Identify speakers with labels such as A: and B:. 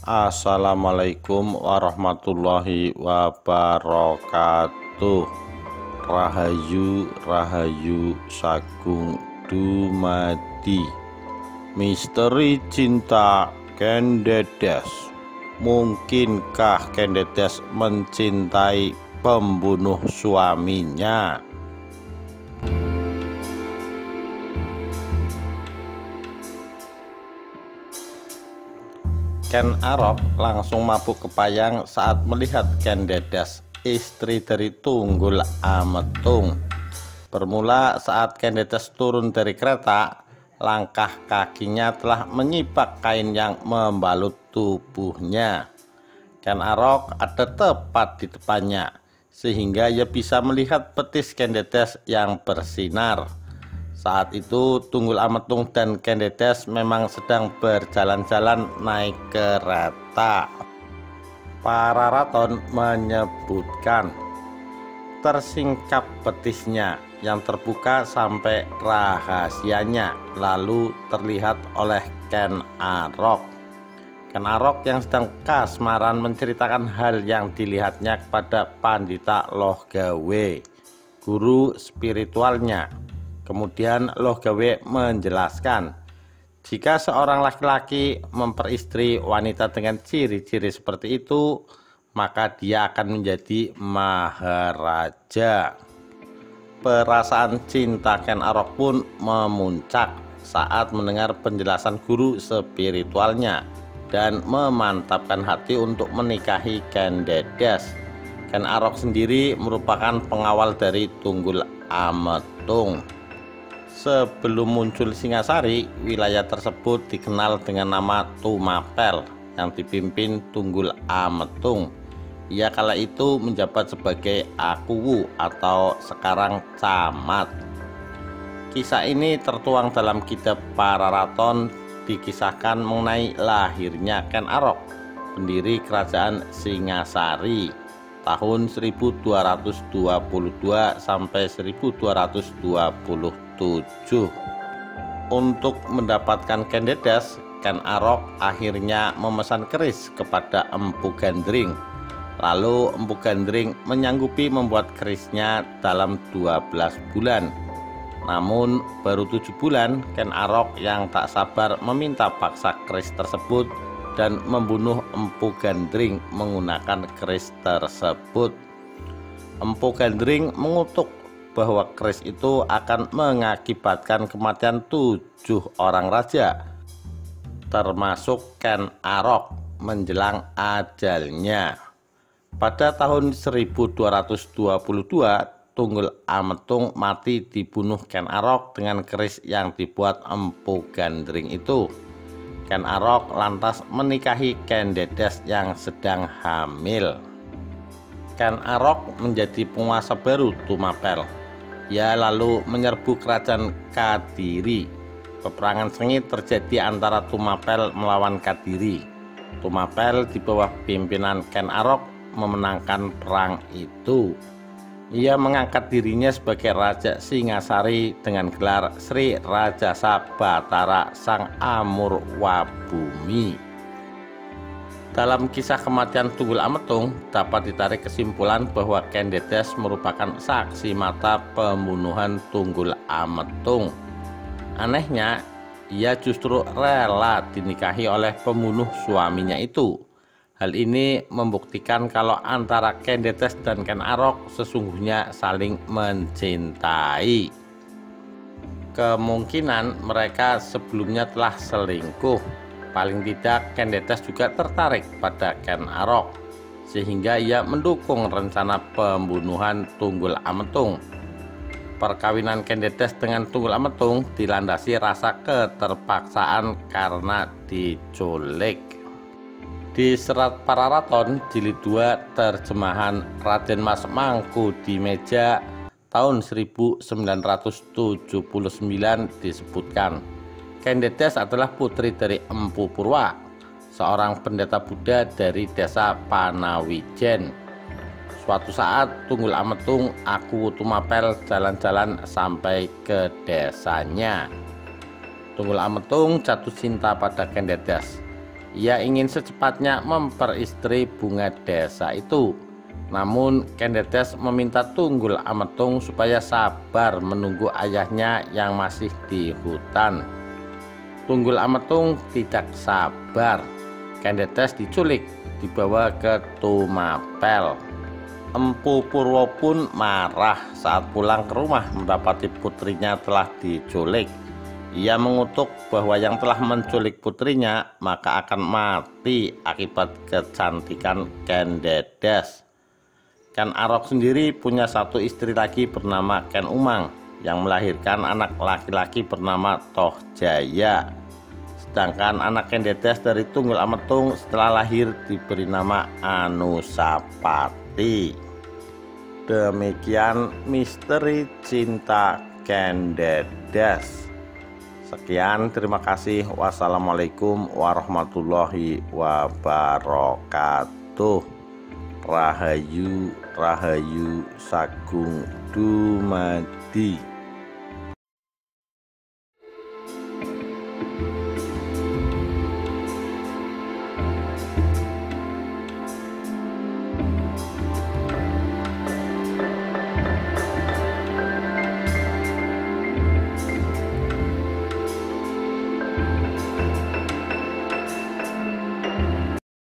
A: Assalamualaikum warahmatullahi wabarakatuh. Rahayu Rahayu Sagung Dumadi. Misteri cinta Ken Dedes. Mungkinkah Ken Dedes mencintai pembunuh suaminya? Ken Arok langsung mabuk kepayang saat melihat Ken Dedes, istri dari Tunggul Ametung. Bermula saat Ken Dedes turun dari kereta, langkah kakinya telah menyipak kain yang membalut tubuhnya. Ken Arok ada tepat di depannya, sehingga ia bisa melihat betis Ken Dedes yang bersinar. Saat itu Tunggul Ametung dan Ken Dedes memang sedang berjalan-jalan naik kereta. Para raton menyebutkan tersingkap betisnya yang terbuka sampai rahasianya, lalu terlihat oleh Ken Arok. Ken Arok yang sedang kasmaran menceritakan hal yang dilihatnya kepada Pandita Loh Gawe, guru spiritualnya. Kemudian Loh Gawe menjelaskan, jika seorang laki-laki memperistri wanita dengan ciri-ciri seperti itu, maka dia akan menjadi maharaja. Perasaan cinta Ken Arok pun memuncak saat mendengar penjelasan guru spiritualnya dan memantapkan hati untuk menikahi Ken Dedes. Ken Arok sendiri merupakan pengawal dari Tunggul Ametung. Sebelum muncul Singasari, wilayah tersebut dikenal dengan nama Tumapel yang dipimpin Tunggul Ametung. Ia kala itu menjabat sebagai Akuwu atau sekarang camat. Kisah ini tertuang dalam kitab Para Raton, dikisahkan mengenai lahirnya Ken Arok, pendiri kerajaan Singasari tahun 1222 sampai 1227. Untuk mendapatkan Ken Dedes, Ken Arok akhirnya memesan keris kepada Empu Gandring. Lalu Empu Gandring menyanggupi membuat kerisnya dalam 12 bulan. Namun baru 7 bulan Ken Arok yang tak sabar meminta paksa keris tersebut dan membunuh Empu Gandring menggunakan keris tersebut. Empu Gandring mengutuk bahwa keris itu akan mengakibatkan kematian 7 orang raja, termasuk Ken Arok menjelang ajalnya. Pada tahun 1222, Tunggul Ametung mati dibunuh Ken Arok dengan keris yang dibuat Empu Gandring itu. Ken Arok lantas menikahi Ken Dedes yang sedang hamil. Ken Arok menjadi penguasa baru Tumapel. Ia lalu menyerbu kerajaan Kadiri. Peperangan sengit terjadi antara Tumapel melawan Kadiri. Tumapel di bawah pimpinan Ken Arok memenangkan perang itu. Ia mengangkat dirinya sebagai Raja Singasari dengan gelar Sri Rajasa Batara Sang Amurwabumi. Dalam kisah kematian Tunggul Ametung dapat ditarik kesimpulan bahwa Ken Dedes merupakan saksi mata pembunuhan Tunggul Ametung. Anehnya, ia justru rela dinikahi oleh pembunuh suaminya itu. Hal ini membuktikan kalau antara Ken Dedes dan Ken Arok sesungguhnya saling mencintai. Kemungkinan mereka sebelumnya telah selingkuh. Paling tidak Ken Dedes juga tertarik pada Ken Arok, sehingga ia mendukung rencana pembunuhan Tunggul Ametung. Perkawinan Ken Dedes dengan Tunggul Ametung dilandasi rasa keterpaksaan karena diculik. Di Serat Para Raton jilid 2 terjemahan Raden Mas Mangkudimeja tahun 1979 disebutkan, Ken Dedes adalah putri dari Empu Purwa, seorang pendeta Buddha dari desa Panawijen. Suatu saat Tunggul Ametung Akuwu Tumapel jalan-jalan sampai ke desanya. Tunggul Ametung jatuh cinta pada Ken Dedes. Ia ingin secepatnya memperistri Bunga Desa itu. Namun Kendetes meminta Tunggul Ametung supaya sabar menunggu ayahnya yang masih di hutan. Tunggul Ametung tidak sabar. Kendetes diculik, dibawa ke Tumapel. Empu Purwo pun marah saat pulang ke rumah mendapati putrinya telah diculik. Ia mengutuk bahwa yang telah menculik putrinya maka akan mati akibat kecantikan Kendedes. Ken Arok sendiri punya satu istri lagi bernama Ken Umang yang melahirkan anak laki-laki bernama Toh Jaya. Sedangkan anak Kendedes dari Tunggul Ametung setelah lahir diberi nama Anusapati. Demikian misteri cinta Kendedes. Sekian, terima kasih. Wassalamualaikum warahmatullahi wabarakatuh. Rahayu, Rahayu Sagung Dumadi.